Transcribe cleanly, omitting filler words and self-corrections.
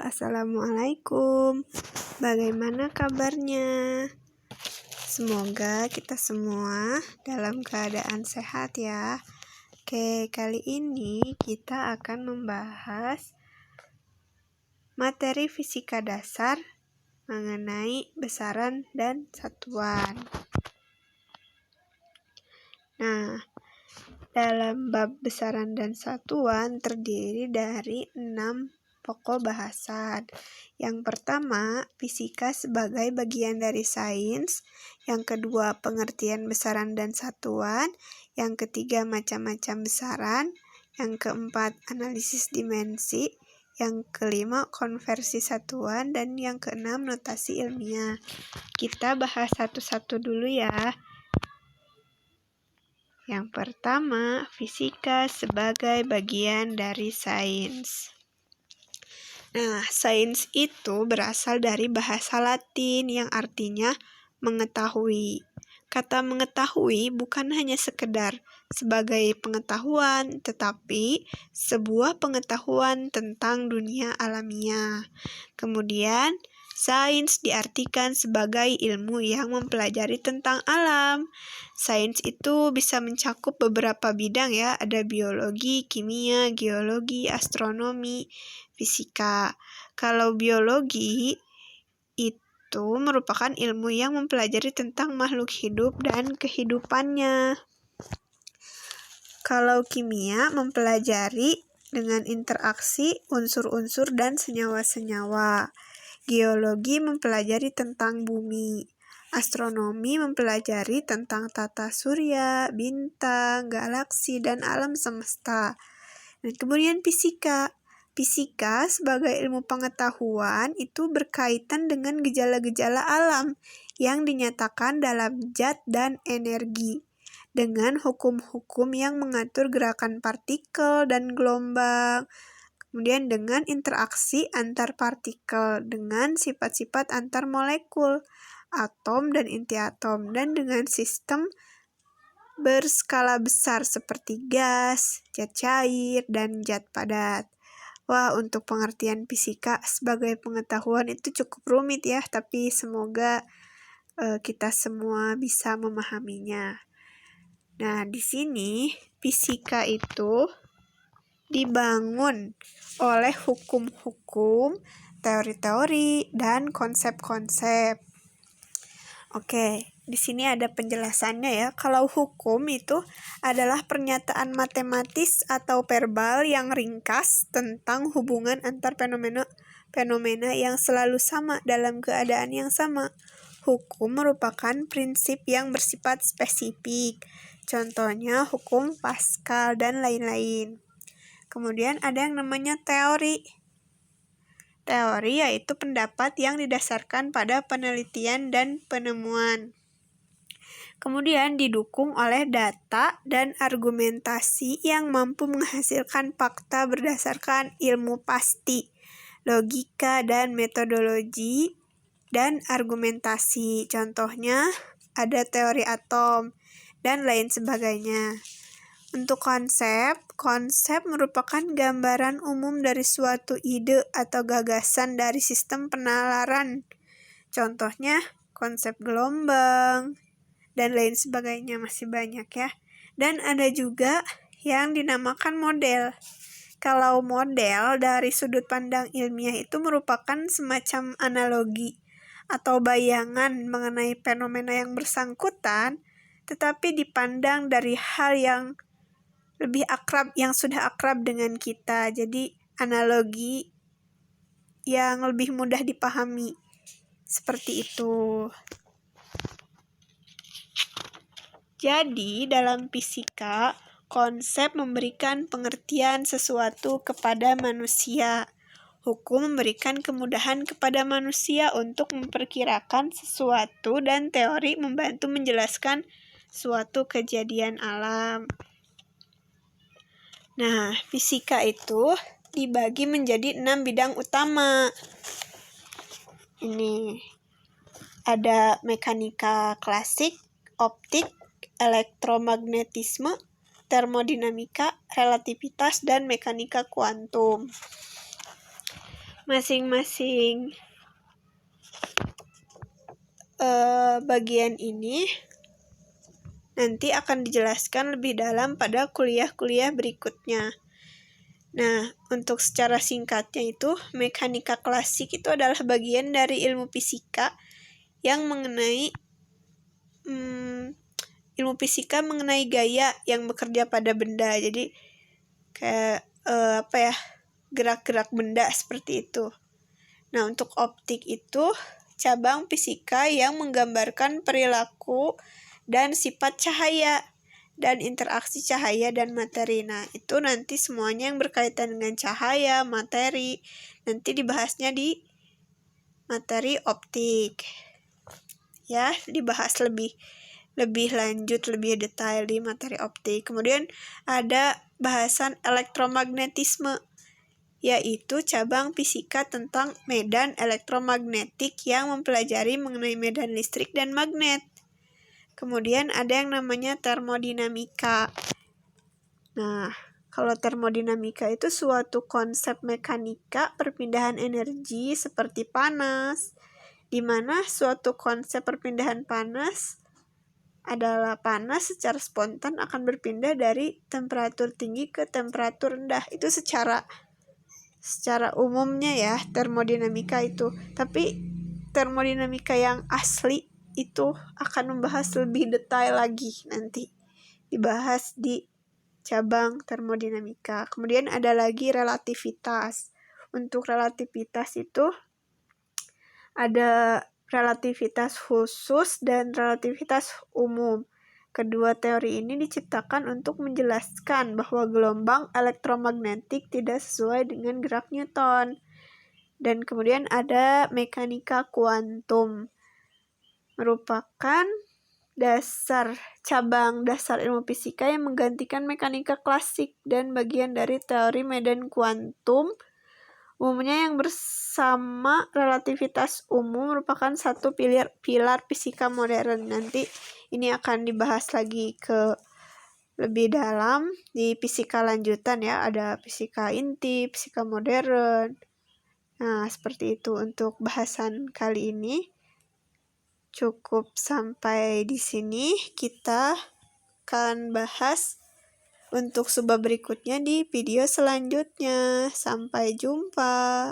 Assalamualaikum. Bagaimana kabarnya? Semoga kita semua dalam keadaan sehat ya. Oke, kali ini kita akan membahas materi fisika dasar mengenai besaran dan satuan. Nah, dalam bab besaran dan satuan terdiri dari 6 pokok bahasan. Yang pertama, fisika sebagai bagian dari sains. Yang kedua, pengertian besaran dan satuan. Yang ketiga, macam-macam besaran. Yang keempat, analisis dimensi. Yang kelima, konversi satuan. Dan yang keenam, notasi ilmiah. Kita bahas satu-satu dulu ya. Yang pertama, fisika sebagai bagian dari sains. Nah, sains itu berasal dari bahasa Latin yang artinya mengetahui. Kata mengetahui bukan hanya sekedar sebagai pengetahuan, tetapi sebuah pengetahuan tentang dunia alamiah. Kemudian, sains diartikan sebagai ilmu yang mempelajari tentang alam. Sains itu bisa mencakup beberapa bidang ya, ada biologi, kimia, geologi, astronomi, fisika. Kalau biologi itu merupakan ilmu yang mempelajari tentang makhluk hidup dan kehidupannya. Kalau kimia mempelajari dengan interaksi unsur-unsur dan senyawa-senyawa. Geologi mempelajari tentang bumi. Astronomi mempelajari tentang tata surya, bintang, galaksi, dan alam semesta. Dan kemudian fisika. Fisika sebagai ilmu pengetahuan itu berkaitan dengan gejala-gejala alam yang dinyatakan dalam zat dan energi, dengan hukum-hukum yang mengatur gerakan partikel dan gelombang, kemudian dengan interaksi antar partikel, dengan sifat-sifat antar molekul, atom dan inti atom, dan dengan sistem berskala besar seperti gas, zat cair, dan zat padat. Wah, untuk pengertian fisika sebagai pengetahuan itu cukup rumit ya, tapi semoga kita semua bisa memahaminya. Nah, di sini fisika itu dibangun oleh hukum-hukum, teori-teori, dan konsep-konsep. Oke, di sini ada penjelasannya ya. Kalau hukum itu adalah pernyataan matematis atau verbal yang ringkas tentang hubungan antar fenomena yang selalu sama dalam keadaan yang sama. Hukum merupakan prinsip yang bersifat spesifik. Contohnya hukum Pascal dan lain-lain. Kemudian ada yang namanya teori. Teori yaitu pendapat yang didasarkan pada penelitian dan penemuan. Kemudian didukung oleh data dan argumentasi yang mampu menghasilkan fakta berdasarkan ilmu pasti, logika dan metodologi, dan argumentasi. Contohnya ada teori atom dan lain sebagainya. Untuk konsep merupakan gambaran umum dari suatu ide atau gagasan dari sistem penalaran. Contohnya konsep gelombang dan lain sebagainya, masih banyak ya. Dan ada juga yang dinamakan model. Kalau model dari sudut pandang ilmiah itu merupakan semacam analogi atau bayangan mengenai fenomena yang bersangkutan, tetapi dipandang dari hal yang lebih akrab, yang sudah akrab dengan kita. Jadi analogi yang lebih mudah dipahami. Seperti itu. Jadi dalam fisika, konsep memberikan pengertian sesuatu kepada manusia. Hukum memberikan kemudahan kepada manusia untuk memperkirakan sesuatu, dan teori membantu menjelaskan suatu kejadian alam. Nah, fisika itu dibagi menjadi 6 bidang utama. Ini ada mekanika klasik, optik, elektromagnetisme, termodinamika, relativitas, dan mekanika kuantum. masing-masing bagian ini nanti akan dijelaskan lebih dalam pada kuliah-kuliah berikutnya. Nah, untuk secara singkatnya itu, mekanika klasik itu adalah bagian dari ilmu fisika yang mengenai gaya yang bekerja pada benda. Jadi kayak gerak-gerak benda seperti itu. Nah, untuk optik itu cabang fisika yang menggambarkan perilaku dan sifat cahaya dan interaksi cahaya dan materi. Nah, itu nanti semuanya yang berkaitan dengan cahaya, materi, nanti dibahasnya di materi optik. Ya, dibahas lebih lanjut, lebih detail di materi optik. Kemudian ada bahasan elektromagnetisme, yaitu cabang fisika tentang medan elektromagnetik yang mempelajari mengenai medan listrik dan magnet. Kemudian ada yang namanya termodinamika. Nah, kalau termodinamika itu suatu konsep mekanika perpindahan energi seperti panas, di mana suatu konsep perpindahan panas adalah panas secara spontan akan berpindah dari temperatur tinggi ke temperatur rendah. Itu secara umumnya ya, termodinamika itu. Tapi termodinamika yang asli itu akan membahas lebih detail lagi, nanti dibahas di cabang termodinamika. Kemudian ada lagi relativitas. Untuk relativitas itu ada relativitas khusus dan relativitas umum. Kedua teori ini diciptakan untuk menjelaskan bahwa gelombang elektromagnetik tidak sesuai dengan gerak Newton. Dan kemudian ada mekanika kuantum, merupakan cabang dasar ilmu fisika yang menggantikan mekanika klasik dan bagian dari teori medan kuantum. Umumnya yang bersama relativitas umum merupakan satu pilar fisika modern. Nanti ini akan dibahas lagi ke lebih dalam di fisika lanjutan ya, ada fisika inti, fisika modern. Nah, seperti itu untuk bahasan kali ini. Cukup sampai di sini. Kita akan bahas untuk subbab berikutnya di video selanjutnya. Sampai jumpa.